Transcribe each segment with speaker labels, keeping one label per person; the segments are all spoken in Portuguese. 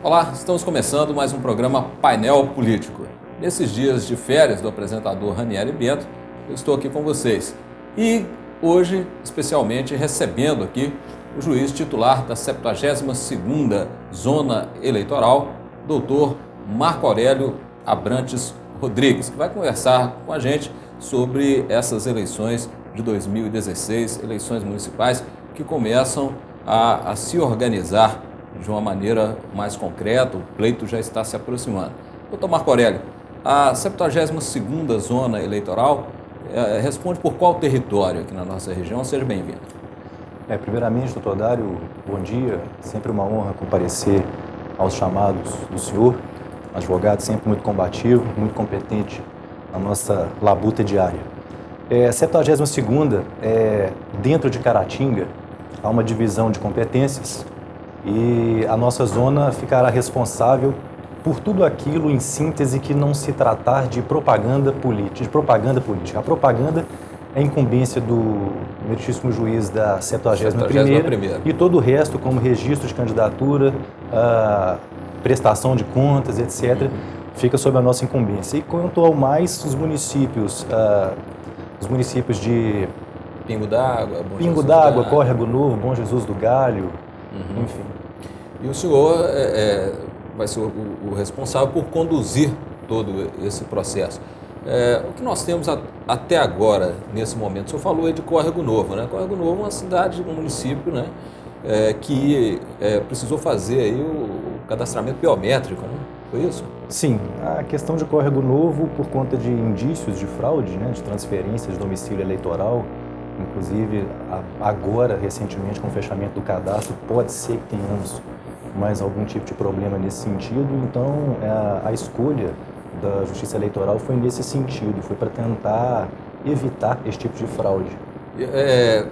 Speaker 1: Olá, estamos começando mais um programa Painel Político. Nesses dias de férias do apresentador Ranieri Bento, eu estou aqui com vocês. E hoje, especialmente, recebendo aqui o juiz titular da 72ª Zona Eleitoral, doutor Marco Aurélio Abrantes Rodrigues, que vai conversar com a gente sobre essas eleições de 2016, eleições municipais que começam a se organizar de uma maneira mais concreta, o pleito já está se aproximando. Doutor Marco Aurélio, a 72ª Zona Eleitoral responde por qual território aqui na nossa região? Seja bem-vindo.
Speaker 2: Primeiramente, doutor Dário, bom dia. Sempre uma honra comparecer aos chamados do senhor, advogado sempre muito combativo, muito competente na nossa labuta diária. A 72ª, dentro de Caratinga, há uma divisão de competências e a nossa zona ficará responsável por tudo aquilo, em síntese, que não se tratar de propaganda política. A propaganda é incumbência do meritíssimo juiz da 71ª e todo o resto, como registro de candidatura, prestação de contas, etc., fica sob a nossa incumbência. E quanto ao mais, os municípios de
Speaker 1: Pingo d'Água,
Speaker 2: Córrego Novo, Bom Jesus do Galho, enfim.
Speaker 1: E o senhor vai ser o responsável por conduzir todo esse processo. O que nós temos até agora, nesse momento, o senhor falou aí de Córrego Novo, né? Córrego Novo é uma cidade, um município, né, que precisou fazer aí o cadastramento biométrico, né? Foi isso?
Speaker 2: Sim, a questão de Córrego Novo, por conta de indícios de fraude, né, de transferência de domicílio eleitoral, inclusive agora, recentemente, com o fechamento do cadastro, pode ser que tenhamos mais algum tipo de problema nesse sentido. Então, a escolha da Justiça Eleitoral foi nesse sentido, foi para tentar evitar esse tipo de fraude.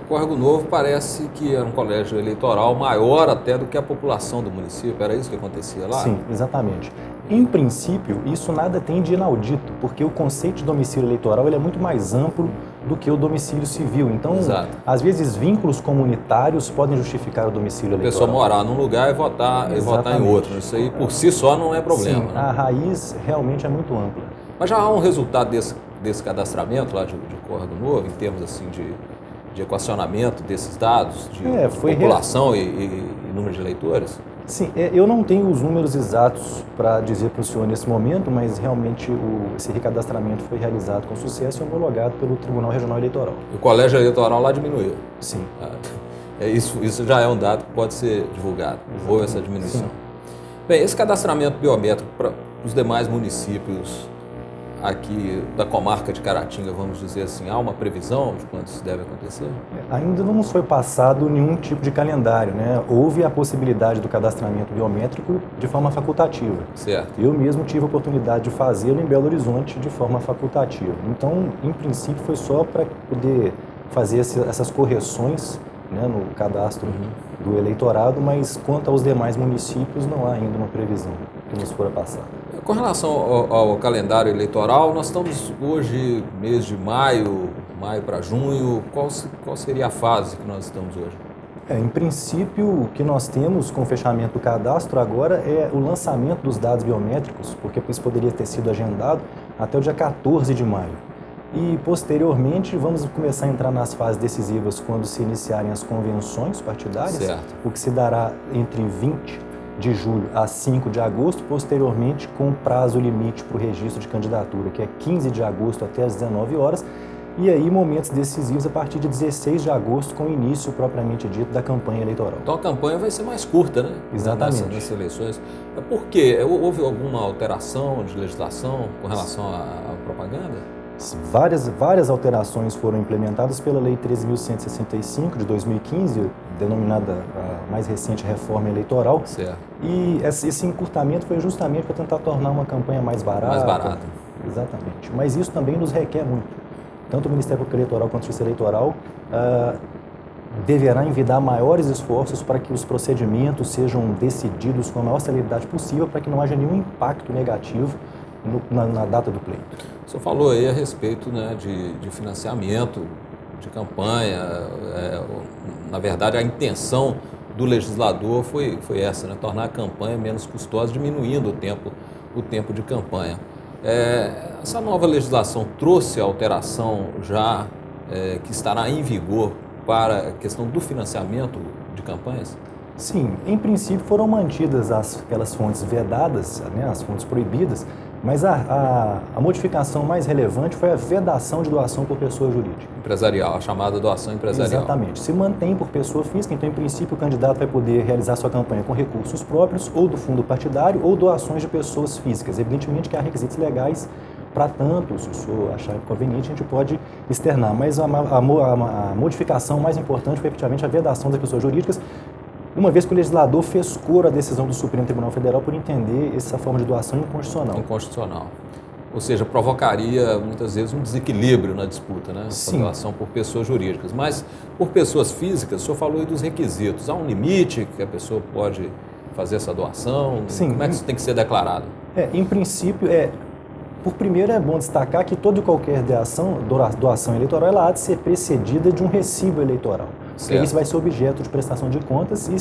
Speaker 1: Córrego Novo parece que era um colégio eleitoral maior até do que a população do município, era isso que acontecia lá?
Speaker 2: Sim, exatamente. Em princípio, isso nada tem de inaudito, porque o conceito de domicílio eleitoral ele é muito mais amplo do que o domicílio civil. Então, às vezes, vínculos comunitários podem justificar o domicílio eleitoral.
Speaker 1: A pessoa morar num lugar e votar em outro. Isso aí, por si só, não é problema.
Speaker 2: Sim,
Speaker 1: né?
Speaker 2: A raiz realmente é muito ampla.
Speaker 1: Mas já há um resultado desse cadastramento lá de Córrego Novo, em termos assim de equacionamento desses dados, de população e número de eleitores?
Speaker 2: Sim, eu não tenho os números exatos para dizer para o senhor nesse momento, mas realmente esse recadastramento foi realizado com sucesso e homologado pelo Tribunal Regional Eleitoral.
Speaker 1: O colégio eleitoral lá diminuiu?
Speaker 2: Sim.
Speaker 1: Isso já é um dado que pode ser divulgado, houve essa diminuição. Sim. Bem, esse cadastramento biométrico para os demais municípios aqui da comarca de Caratinga, vamos dizer assim, há uma previsão de quando isso deve acontecer?
Speaker 2: Ainda não nos foi passado nenhum tipo de calendário, né? Houve a possibilidade do cadastramento biométrico de forma facultativa.
Speaker 1: Certo.
Speaker 2: Eu mesmo tive a oportunidade de fazê-lo em Belo Horizonte de forma facultativa. Então, em princípio, foi só para poder fazer essas correções, né, no cadastro do eleitorado, mas quanto aos demais municípios não há ainda uma previsão que nos fora passada.
Speaker 1: Com relação ao calendário eleitoral, nós estamos hoje, mês de maio para junho, qual seria a fase que nós estamos hoje?
Speaker 2: Em princípio, o que nós temos com o fechamento do cadastro agora é o lançamento dos dados biométricos, porque isso poderia ter sido agendado até o dia 14 de maio. E, posteriormente, vamos começar a entrar nas fases decisivas quando se iniciarem as convenções partidárias,
Speaker 1: certo,
Speaker 2: o que se dará entre 20 de julho a 5 de agosto, posteriormente com prazo limite para o registro de candidatura, que é 15 de agosto até às 19 horas, e aí momentos decisivos a partir de 16 de agosto, com o início propriamente dito da campanha eleitoral.
Speaker 1: Então a campanha vai ser mais curta, né?
Speaker 2: Exatamente.
Speaker 1: Nessas eleições. Por quê? Houve alguma alteração de legislação com relação à propaganda?
Speaker 2: Várias alterações foram implementadas pela Lei 13.165 de 2015, denominada a mais recente reforma eleitoral.
Speaker 1: Certo.
Speaker 2: E esse encurtamento foi justamente para tentar tornar uma campanha mais barata.
Speaker 1: Mais barata.
Speaker 2: Exatamente. Mas isso também nos requer muito. Tanto o Ministério Público Eleitoral quanto a Justiça Eleitoral deverá envidar maiores esforços para que os procedimentos sejam decididos com a maior celeridade possível, para que não haja nenhum impacto negativo na data do pleito.
Speaker 1: O senhor falou aí a respeito, né, de financiamento de campanha, na verdade a intenção do legislador foi essa, né? Tornar a campanha menos custosa, diminuindo o tempo de campanha. Essa nova legislação trouxe alteração já que estará em vigor para a questão do financiamento de campanhas?
Speaker 2: Sim, em princípio foram mantidas aquelas fontes vedadas, né, as fontes proibidas, mas a modificação mais relevante foi a vedação de doação por pessoa jurídica.
Speaker 1: Empresarial, a chamada doação empresarial.
Speaker 2: Exatamente. Se mantém por pessoa física, então, em princípio, o candidato vai poder realizar sua campanha com recursos próprios, ou do fundo partidário, ou doações de pessoas físicas. Evidentemente que há requisitos legais para tanto, se o senhor achar conveniente, a gente pode externar. Mas a modificação mais importante foi, efetivamente, a vedação das pessoas jurídicas, uma vez que o legislador fez coro à decisão do Supremo Tribunal Federal por entender essa forma de doação inconstitucional.
Speaker 1: Inconstitucional. Ou seja, provocaria muitas vezes um desequilíbrio na disputa, né? Essa doação por pessoas jurídicas. Mas por pessoas físicas, o senhor falou aí dos requisitos. Há um limite que a pessoa pode fazer essa doação?
Speaker 2: Sim.
Speaker 1: Como é que isso tem que ser declarado?
Speaker 2: Em princípio, por primeiro é bom destacar que toda e qualquer doação eleitoral ela há de ser precedida de um recibo eleitoral. Porque isso vai ser objeto de prestação de contas e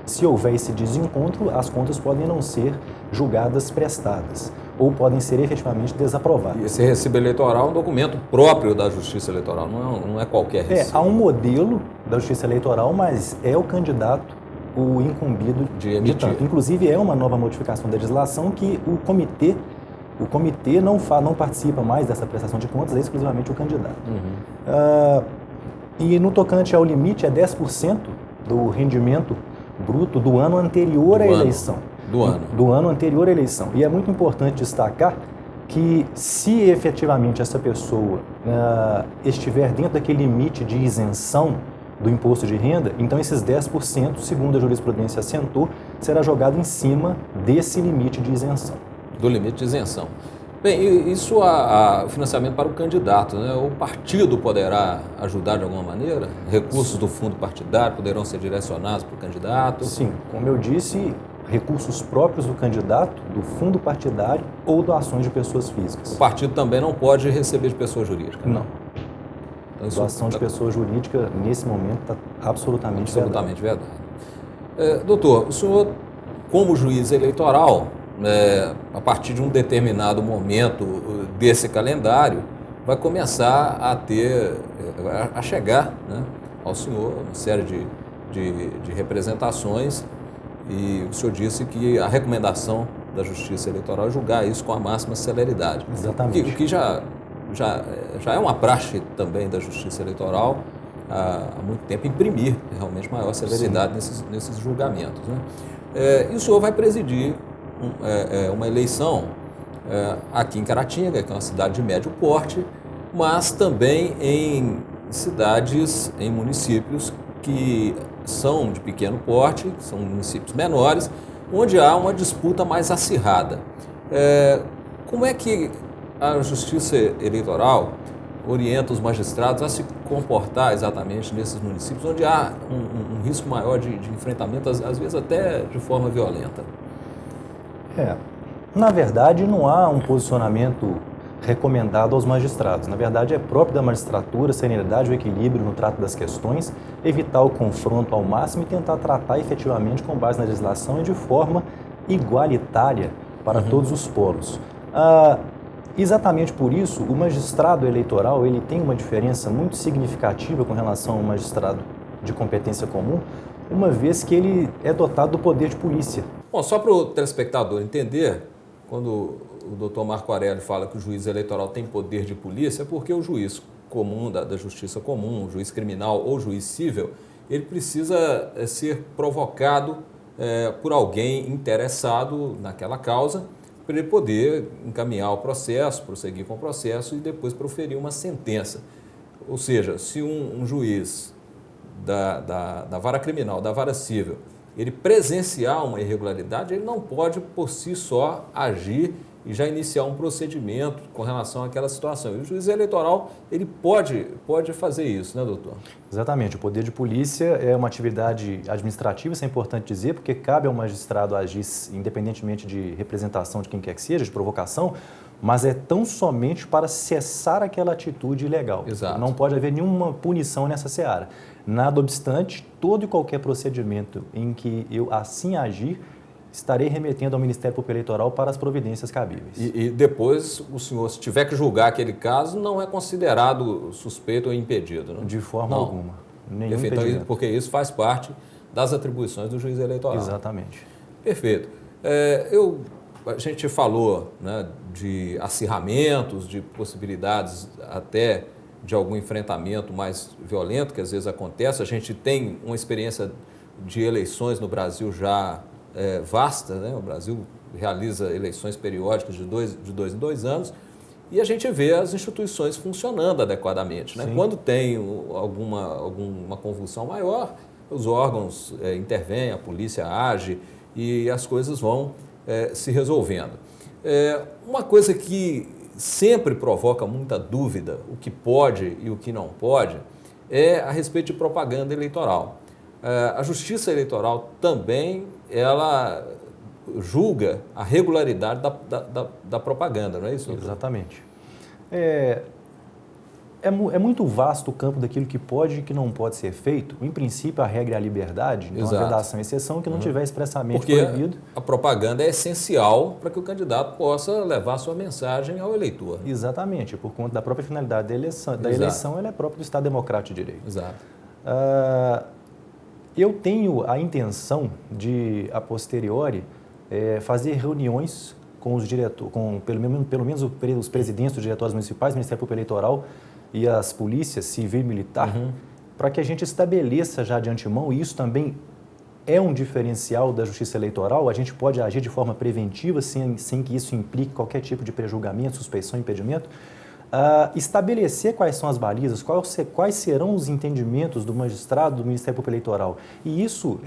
Speaker 2: se houver esse desencontro, as contas podem não ser julgadas prestadas ou podem ser efetivamente desaprovadas.
Speaker 1: E esse recibo eleitoral é um documento próprio da Justiça Eleitoral, não é qualquer recibo.
Speaker 2: Há um modelo da Justiça Eleitoral, mas é o candidato o incumbido
Speaker 1: de emitir.
Speaker 2: Inclusive é uma nova modificação da legislação que o comitê não participa mais dessa prestação de contas, é exclusivamente o candidato. E no tocante ao limite, é 10% do rendimento bruto do ano anterior à eleição. Do ano anterior à eleição. E é muito importante destacar que se efetivamente essa pessoa estiver dentro daquele limite de isenção do imposto de renda, então esses 10%, segundo a jurisprudência assentou, será jogado em cima desse limite de isenção.
Speaker 1: Do limite de isenção. Bem, isso o financiamento para o candidato, né? O partido poderá ajudar de alguma maneira? Recursos do fundo partidário poderão ser direcionados para o candidato?
Speaker 2: Sim, como eu disse, recursos próprios do candidato, do fundo partidário ou doações de pessoas físicas.
Speaker 1: O partido também não pode receber de pessoa jurídica?
Speaker 2: Não. Então, doação de pessoa jurídica, nesse momento, está absolutamente
Speaker 1: vedado. Doutor, o senhor, como juiz eleitoral, a partir de um determinado momento desse calendário, vai começar a chegar, né, ao senhor uma série de representações, e o senhor disse que a recomendação da Justiça Eleitoral é julgar isso com a máxima celeridade.
Speaker 2: Exatamente.
Speaker 1: O que já é uma praxe também da Justiça Eleitoral há muito tempo, imprimir realmente maior celeridade nesses julgamentos, né? E o senhor vai presidir uma eleição aqui em Caratinga, que é uma cidade de médio porte, mas também em cidades, em municípios que são de pequeno porte, que são municípios menores, onde há uma disputa mais acirrada. Como é que a Justiça Eleitoral orienta os magistrados a se comportar exatamente nesses municípios, onde há um risco maior de enfrentamento, às vezes até de forma violenta?
Speaker 2: Na verdade, não há um posicionamento recomendado aos magistrados. Na verdade, é próprio da magistratura, a serenidade, o equilíbrio no trato das questões, evitar o confronto ao máximo e tentar tratar efetivamente com base na legislação e de forma igualitária para todos os polos. Exatamente por isso, o magistrado eleitoral ele tem uma diferença muito significativa com relação ao magistrado de competência comum, uma vez que ele é dotado do poder de polícia.
Speaker 1: Bom, só para o telespectador entender, quando o doutor Marco Aurélio fala que o juiz eleitoral tem poder de polícia, é porque o juiz comum, da justiça comum, o juiz criminal ou juiz civil, ele precisa ser provocado por alguém interessado naquela causa, para ele poder encaminhar o processo, prosseguir com o processo e depois proferir uma sentença. Ou seja, se um juiz da vara criminal, da vara civil, ele presenciar uma irregularidade, ele não pode por si só agir e já iniciar um procedimento com relação àquela situação. E o juiz eleitoral, ele pode fazer isso, né, doutor?
Speaker 2: Exatamente. O poder de polícia é uma atividade administrativa, isso é importante dizer, porque cabe ao magistrado agir independentemente de representação de quem quer que seja, de provocação, mas é tão somente para cessar aquela atitude ilegal.
Speaker 1: Exato.
Speaker 2: Não pode haver nenhuma punição nessa seara. Nada obstante, todo e qualquer procedimento em que eu assim agir, estarei remetendo ao Ministério Público Eleitoral para as providências cabíveis.
Speaker 1: E depois, o senhor, se tiver que julgar aquele caso, não é considerado suspeito ou impedido, né?
Speaker 2: De forma alguma. Nenhum
Speaker 1: Perfeito,
Speaker 2: impedimento.
Speaker 1: porque isso faz parte das atribuições do juiz eleitoral.
Speaker 2: Exatamente.
Speaker 1: Perfeito. A gente falou, né, de acirramentos, de possibilidades até de algum enfrentamento mais violento, que às vezes acontece. A gente tem uma experiência de eleições no Brasil já vasta, né? O Brasil realiza eleições periódicas de dois em 2 anos e a gente vê as instituições funcionando adequadamente, né? Quando tem alguma convulsão maior, os órgãos intervêm, a polícia age e as coisas vão se resolvendo. Uma coisa que sempre provoca muita dúvida, o que pode e o que não pode, é a respeito de propaganda eleitoral. A Justiça Eleitoral também, ela julga a regularidade da propaganda, não é isso, doutor?
Speaker 2: Exatamente. É muito vasto o campo daquilo que pode e que não pode ser feito. Em princípio, a regra é a liberdade, então a vedação é exceção que não tiver expressamente proibido.
Speaker 1: A propaganda é essencial para que o candidato possa levar sua mensagem ao eleitor.
Speaker 2: Exatamente, por conta da própria finalidade da eleição, ela é própria do Estado Democrático de Direito.
Speaker 1: Exato.
Speaker 2: Eu tenho a intenção de, a posteriori, fazer reuniões com os diretores, pelo menos os presidentes dos diretórios municipais, Ministério Público Eleitoral e as polícias civil e militar, para que a gente estabeleça já de antemão, e isso também é um diferencial da Justiça Eleitoral, a gente pode agir de forma preventiva, sem que isso implique qualquer tipo de prejulgamento, suspeição, impedimento, estabelecer quais são as balizas, quais serão os entendimentos do magistrado, do Ministério Público Eleitoral. E isso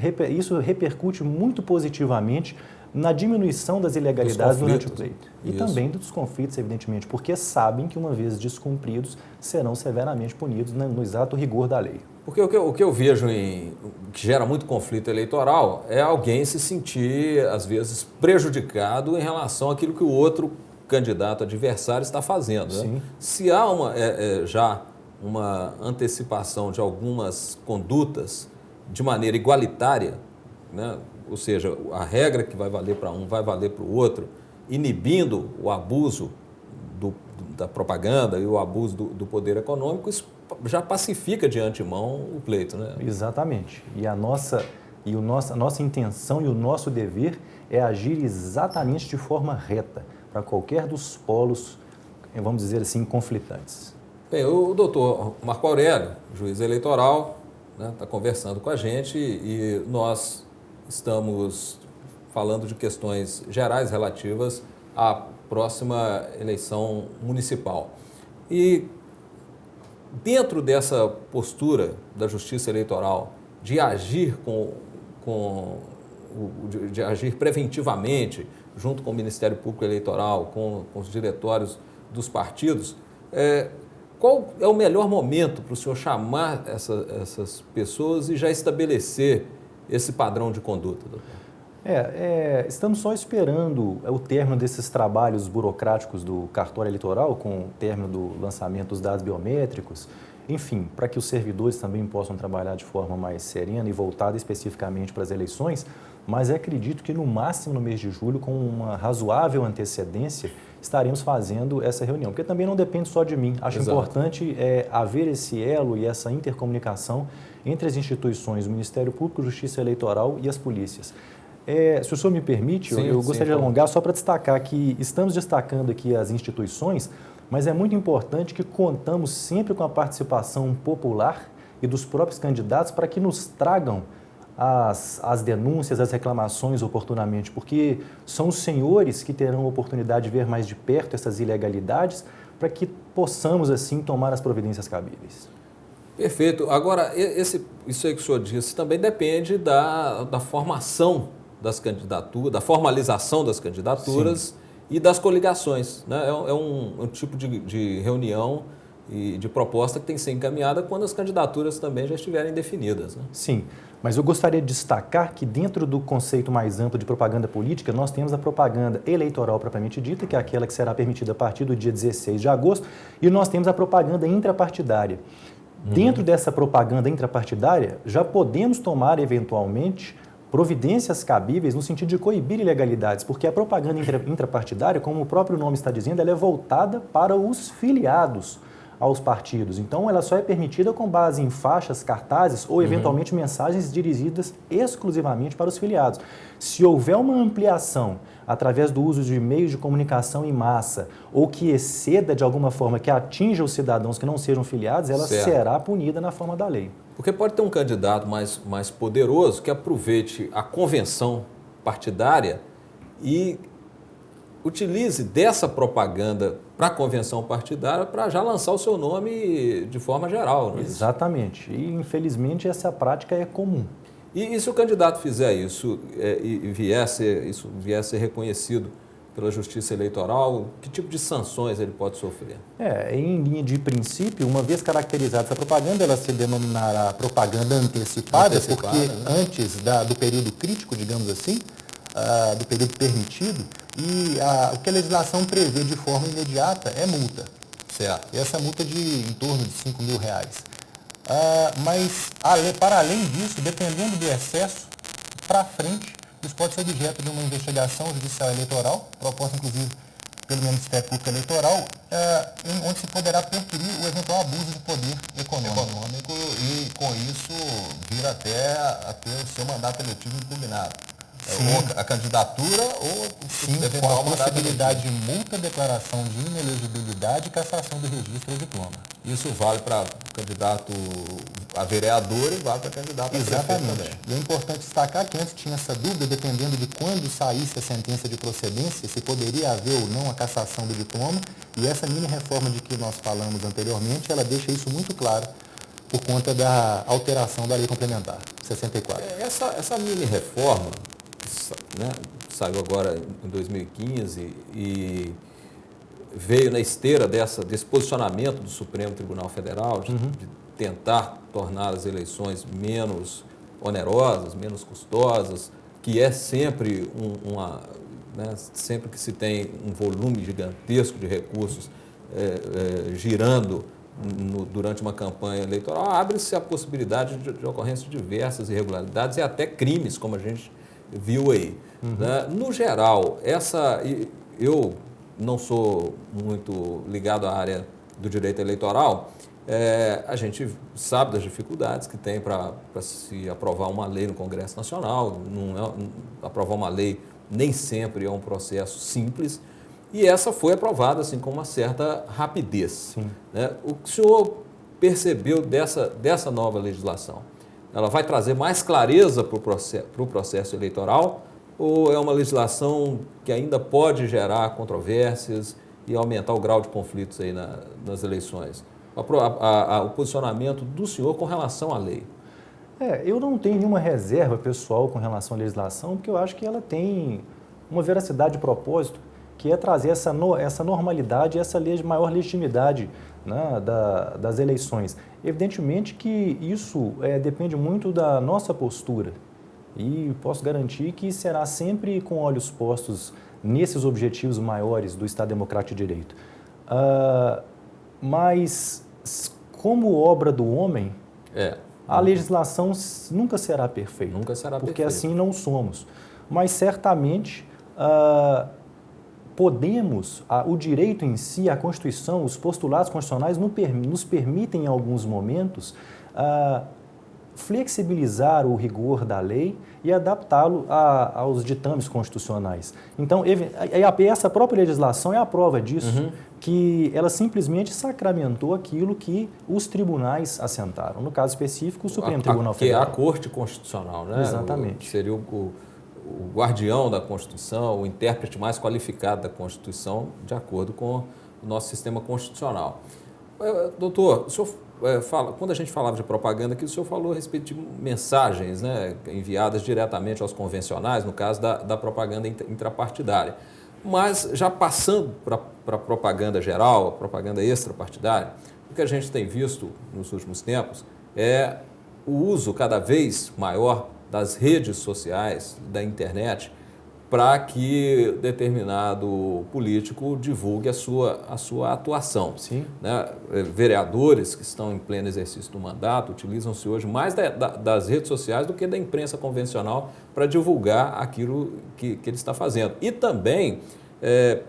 Speaker 2: repercute muito positivamente na diminuição das ilegalidades durante o pleito. E também dos conflitos, evidentemente, porque sabem que, uma vez descumpridos, serão severamente punidos no exato rigor da lei.
Speaker 1: Porque o que eu vejo que gera muito conflito eleitoral é alguém se sentir, às vezes, prejudicado em relação àquilo que o outro candidato adversário está fazendo. Né? Se há já uma antecipação de algumas condutas de maneira igualitária, né? Ou seja, a regra que vai valer para um vai valer para o outro, inibindo o abuso da propaganda e o abuso do poder econômico, isso já pacifica de antemão o pleito, né?
Speaker 2: Exatamente. E a nossa intenção e o nosso dever é agir exatamente de forma reta para qualquer dos polos, vamos dizer assim, conflitantes.
Speaker 1: Bem, o doutor Marco Aurélio, juiz eleitoral, está conversando com a gente e nós estamos falando de questões gerais relativas à próxima eleição municipal. E dentro dessa postura da Justiça Eleitoral de agir de agir preventivamente junto com o Ministério Público Eleitoral, com os diretórios dos partidos, qual é o melhor momento para o senhor chamar essas pessoas e já estabelecer esse padrão de conduta, doutor?
Speaker 2: Estamos só esperando o término desses trabalhos burocráticos do cartório eleitoral, com o término do lançamento dos dados biométricos, enfim, para que os servidores também possam trabalhar de forma mais serena e voltada especificamente para as eleições, mas acredito que no máximo no mês de julho, com uma razoável antecedência, estaremos fazendo essa reunião, porque também não depende só de mim. Acho importante haver esse elo e essa intercomunicação entre as instituições, o Ministério Público, Justiça Eleitoral e as polícias. Se o senhor me permite, eu gostaria de alongar só para destacar que estamos destacando aqui as instituições, mas é muito importante que contamos sempre com a participação popular e dos próprios candidatos para que nos tragam as denúncias, as reclamações oportunamente, porque são os senhores que terão a oportunidade de ver mais de perto essas ilegalidades para que possamos, assim, tomar as providências cabíveis.
Speaker 1: Perfeito. Agora, isso aí que o senhor disse também depende da formação das candidaturas, da formalização das candidaturas e das coligações, né? É um tipo de reunião e de proposta que tem que ser encaminhada quando as candidaturas também já estiverem definidas, né?
Speaker 2: Sim, mas eu gostaria de destacar que dentro do conceito mais amplo de propaganda política, nós temos a propaganda eleitoral propriamente dita, que é aquela que será permitida a partir do dia 16 de agosto, e nós temos a propaganda intrapartidária. Dentro dessa propaganda intrapartidária, já podemos tomar, eventualmente, providências cabíveis no sentido de coibir ilegalidades, porque a propaganda intrapartidária, como o próprio nome está dizendo, ela é voltada para os filiados aos partidos. Então, ela só é permitida com base em faixas, cartazes ou, eventualmente, mensagens dirigidas exclusivamente para os filiados. Se houver uma ampliação através do uso de meios de comunicação em massa ou que exceda de alguma forma, que atinja os cidadãos que não sejam filiados, ela será punida na forma da lei.
Speaker 1: Porque pode ter um candidato mais poderoso que aproveite a convenção partidária e utilize dessa propaganda para a convenção partidária para já lançar o seu nome de forma geral. Não é isso?
Speaker 2: Exatamente. E, infelizmente, essa prática é comum.
Speaker 1: E se o candidato fizer isso e vier a ser reconhecido pela Justiça Eleitoral, que tipo de sanções ele pode sofrer?
Speaker 2: Em linha de princípio, uma vez caracterizada essa propaganda, ela se denominará propaganda antecipada, porque antes do período crítico, digamos assim, do período permitido, e o que a legislação prevê de forma imediata é multa. Certo. E essa multa de em torno de R$5.000. Mas, para além disso, dependendo do excesso, para frente, isso pode ser objeto de uma investigação judicial eleitoral, proposta inclusive pelo Ministério Público Eleitoral, onde se poderá perferir o eventual abuso de poder econômico e, com isso, vir até a ter o seu mandato eletivo impugnado. Ou a candidatura ou eventual com a possibilidade de multa, declaração de inelegibilidade e cassação do registro ou diploma. Isso vale para candidato a vereador e vale para candidato a prefeito também. E é importante destacar que antes tinha essa dúvida, dependendo de quando saísse a sentença de procedência, se poderia haver ou não a cassação do diploma, e essa mini reforma de que nós falamos anteriormente, ela deixa isso muito claro por conta da alteração da lei complementar 64.
Speaker 1: Essa mini reforma, né, saiu agora em 2015 e veio na esteira desse posicionamento do Supremo Tribunal Federal de tentar tornar as eleições menos onerosas, menos custosas, que é sempre sempre que se tem um volume gigantesco de recursos girando durante uma campanha eleitoral, abre-se a possibilidade de ocorrência de diversas irregularidades e até crimes, como a gente viu aí. Né? No geral, eu não sou muito ligado à área do direito eleitoral, a gente sabe das dificuldades que tem para se aprovar uma lei no Congresso Nacional. Aprovar uma lei nem sempre é um processo simples, e essa foi aprovada assim, com uma certa rapidez. Né? O que o senhor percebeu dessa nova legislação? Ela vai trazer mais clareza para o processo eleitoral ou é uma legislação que ainda pode gerar controvérsias e aumentar o grau de conflitos aí nas eleições? O posicionamento do senhor com relação à lei?
Speaker 2: Eu não tenho nenhuma reserva pessoal com relação à legislação, porque eu acho que ela tem uma veracidade de propósito, que é trazer essa normalidade, essa maior legitimidade, né, das eleições. Evidentemente que isso depende muito da nossa postura e posso garantir que será sempre com olhos postos nesses objetivos maiores do Estado Democrático de Direito. Mas, como obra do homem, a legislação nunca será perfeita.
Speaker 1: Nunca será
Speaker 2: porque
Speaker 1: perfeita.
Speaker 2: Assim não somos. Mas, certamente, podemos, o direito em si, a Constituição, os postulados constitucionais nos permitem, em alguns momentos, flexibilizar o rigor da lei e adaptá-lo aos ditames constitucionais. Então, essa própria legislação é a prova disso, que ela simplesmente sacramentou aquilo que os tribunais assentaram. No caso específico, o Supremo Tribunal Federal.
Speaker 1: Que é a Corte Constitucional, né?
Speaker 2: Exatamente.
Speaker 1: Seria o guardião da Constituição, o intérprete mais qualificado da Constituição, de acordo com o nosso sistema constitucional. Doutor, o senhor quando a gente falava de propaganda aqui, o senhor falou a respeito de mensagens, né, enviadas diretamente aos convencionais, no caso da propaganda intrapartidária. Mas já passando para a propaganda geral, a propaganda extrapartidária, o que a gente tem visto nos últimos tempos é o uso cada vez maior das redes sociais, da internet, para que determinado político divulgue a sua atuação.
Speaker 2: Sim.
Speaker 1: Né? Vereadores que estão em pleno exercício do mandato utilizam-se hoje mais das redes sociais do que da imprensa convencional para divulgar aquilo que ele está fazendo. E também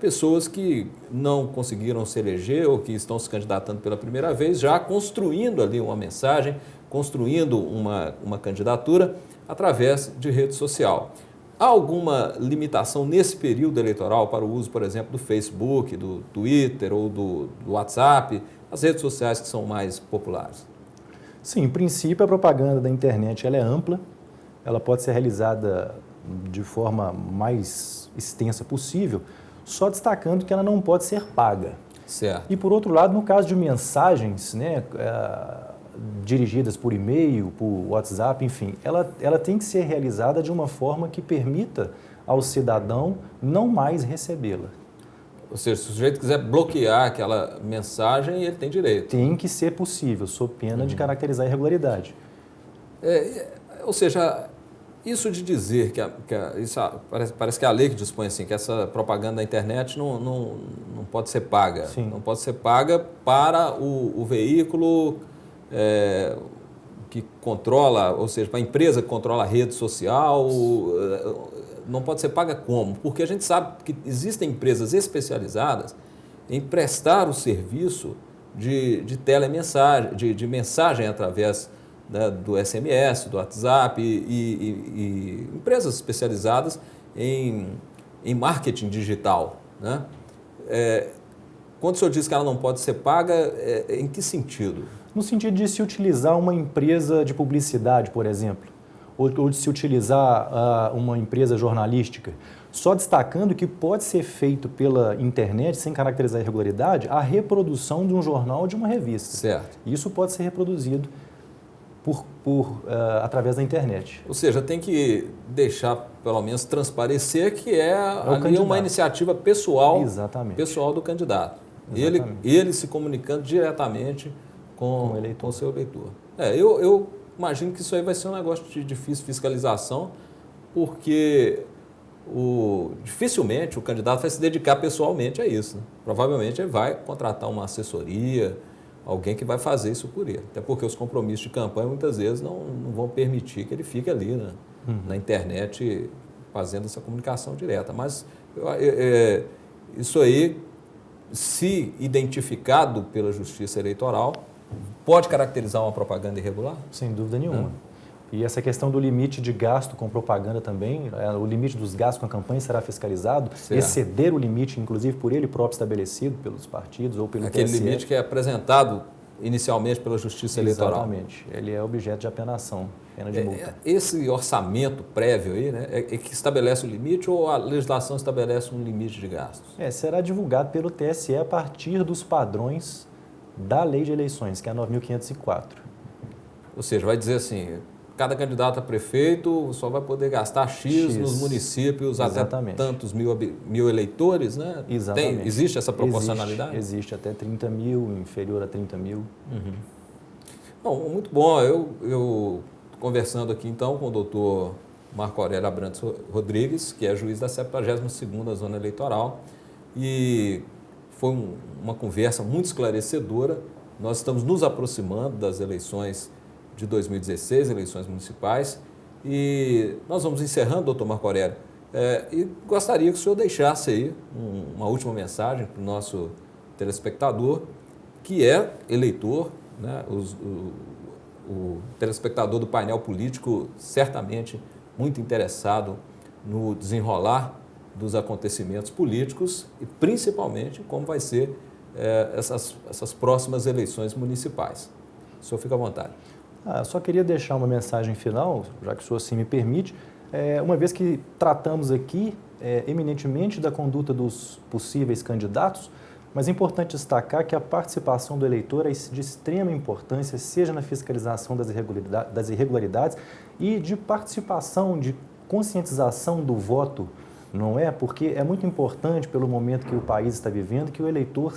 Speaker 1: pessoas que não conseguiram se eleger ou que estão se candidatando pela primeira vez, já construindo ali uma mensagem, construindo uma candidatura através de rede social. Há alguma limitação nesse período eleitoral para o uso, por exemplo, do Facebook, do Twitter ou do WhatsApp, as redes sociais que são mais populares?
Speaker 2: Sim, em princípio a propaganda da internet ela é ampla, ela pode ser realizada de forma mais extensa possível, só destacando que ela não pode ser paga.
Speaker 1: Certo.
Speaker 2: E por outro lado, no caso de mensagens, né, dirigidas por e-mail, por WhatsApp, enfim, ela tem que ser realizada de uma forma que permita ao cidadão não mais recebê-la.
Speaker 1: Ou seja, se o sujeito quiser bloquear aquela mensagem, ele tem direito.
Speaker 2: Tem que ser possível, sob pena de caracterizar irregularidade.
Speaker 1: Ou seja, isso de dizer parece que é a lei que dispõe assim, que essa propaganda da internet não pode ser paga.
Speaker 2: Sim.
Speaker 1: Não pode ser paga para o veículo que controla, ou seja, para a empresa que controla a rede social, não pode ser paga como? Porque a gente sabe que existem empresas especializadas em prestar o serviço de telemensagem, de mensagem através do SMS, do WhatsApp e empresas especializadas em marketing digital, né? Quando o senhor diz que ela não pode ser paga, em que sentido?
Speaker 2: No sentido de se utilizar uma empresa de publicidade, por exemplo, ou de se utilizar uma empresa jornalística, só destacando que pode ser feito pela internet, sem caracterizar irregularidade, a reprodução de um jornal ou de uma revista.
Speaker 1: Certo.
Speaker 2: Isso pode ser reproduzido através da internet.
Speaker 1: Ou seja, tem que deixar, pelo menos, transparecer que ali uma iniciativa pessoal, pessoal do candidato. Ele se comunicando diretamente com o seu eleitor. Eu imagino que isso aí vai ser um negócio de difícil fiscalização, porque dificilmente o candidato vai se dedicar pessoalmente a isso, né? Provavelmente ele vai contratar uma assessoria, alguém que vai fazer isso por ele. Até porque os compromissos de campanha muitas vezes não vão permitir que ele fique ali, né, na internet fazendo essa comunicação direta. Mas isso aí, se identificado pela Justiça Eleitoral, pode caracterizar uma propaganda irregular?
Speaker 2: Sem dúvida nenhuma. E essa questão do limite de gasto com propaganda também, o limite dos gastos com a campanha será fiscalizado, certo. Exceder o limite, inclusive por ele próprio estabelecido pelos partidos ou pelo TSE.
Speaker 1: Aquele limite que é apresentado inicialmente pela Justiça Eleitoral.
Speaker 2: Exatamente. Ele é objeto de apenação, pena de multa.
Speaker 1: Esse orçamento prévio aí, né, é que estabelece o limite ou a legislação estabelece um limite de gastos?
Speaker 2: Será divulgado pelo TSE a partir dos padrões da Lei de Eleições, que é a 9.504.
Speaker 1: Ou seja, vai dizer assim, cada candidato a prefeito só vai poder gastar X nos municípios até tantos mil eleitores, né?
Speaker 2: Exatamente.
Speaker 1: Existe essa proporcionalidade?
Speaker 2: Existe até 30 mil, inferior a 30 mil.
Speaker 1: Bom, muito bom. Eu conversando aqui então com o doutor Marco Aurélio Abrantes Rodrigues, que é juiz da 72ª Zona Eleitoral, e foi uma conversa muito esclarecedora. Nós estamos nos aproximando das eleições de 2016, eleições municipais, e nós vamos encerrando, doutor Marco Aurélio, e gostaria que o senhor deixasse aí uma última mensagem para o nosso telespectador, que é eleitor, né? O telespectador do painel político certamente muito interessado no desenrolar dos acontecimentos políticos e principalmente como vai ser essas próximas eleições municipais. O senhor fica à vontade.
Speaker 2: Só queria deixar uma mensagem final, já que o senhor assim me permite, uma vez que tratamos aqui eminentemente da conduta dos possíveis candidatos, mas é importante destacar que a participação do eleitor é de extrema importância, seja na fiscalização das irregularidades e de participação, de conscientização do voto não é? Porque é muito importante, pelo momento que o país está vivendo, que o eleitor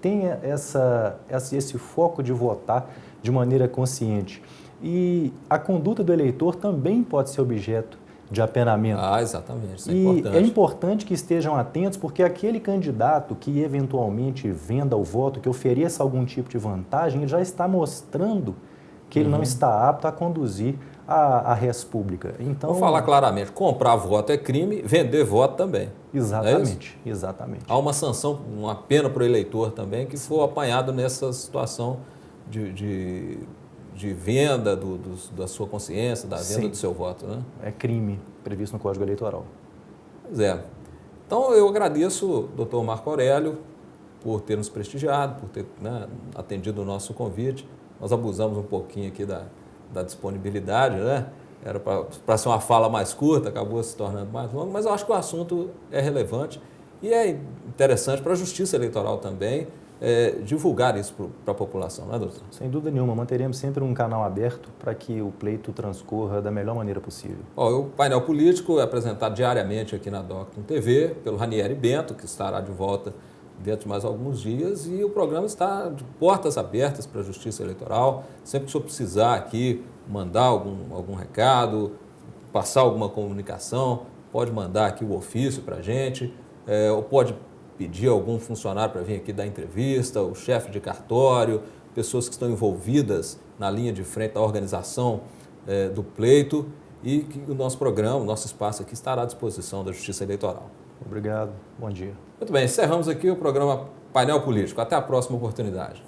Speaker 2: tenha esse foco de votar de maneira consciente. E a conduta do eleitor também pode ser objeto de apenamento.
Speaker 1: Ah, exatamente, isso é
Speaker 2: importante. É importante que estejam atentos, porque aquele candidato que eventualmente venda o voto, que ofereça algum tipo de vantagem, ele já está mostrando que ele não está apto a conduzir a res pública. Então,
Speaker 1: vou falar claramente, comprar voto é crime, vender voto também.
Speaker 2: Exatamente, exatamente.
Speaker 1: Há uma sanção, uma pena para o eleitor também que for apanhado nessa situação de venda da sua consciência, da venda do seu voto, né?
Speaker 2: É crime previsto no Código Eleitoral.
Speaker 1: Pois é. Então eu agradeço, doutor Marco Aurélio, por ter nos prestigiado, por ter atendido o nosso convite. Nós abusamos um pouquinho aqui da disponibilidade, né? Era para ser uma fala mais curta, acabou se tornando mais longa, mas eu acho que o assunto é relevante e é interessante para a Justiça Eleitoral também divulgar isso para a população, não é, doutor?
Speaker 2: Sem dúvida nenhuma, manteremos sempre um canal aberto para que o pleito transcorra da melhor maneira possível.
Speaker 1: O painel político é apresentado diariamente aqui na Docton TV pelo Ranieri Bento, que estará de volta dentro de mais alguns dias, e o programa está de portas abertas para a Justiça Eleitoral. Sempre que o senhor precisar aqui mandar algum recado, passar alguma comunicação, pode mandar aqui o ofício para a gente, ou pode pedir algum funcionário para vir aqui dar entrevista, o chefe de cartório, pessoas que estão envolvidas na linha de frente da organização do pleito, e que o nosso programa, o nosso espaço aqui estará à disposição da Justiça Eleitoral.
Speaker 2: Obrigado, bom dia.
Speaker 1: Muito bem, encerramos aqui o programa Painel Político. Até a próxima oportunidade.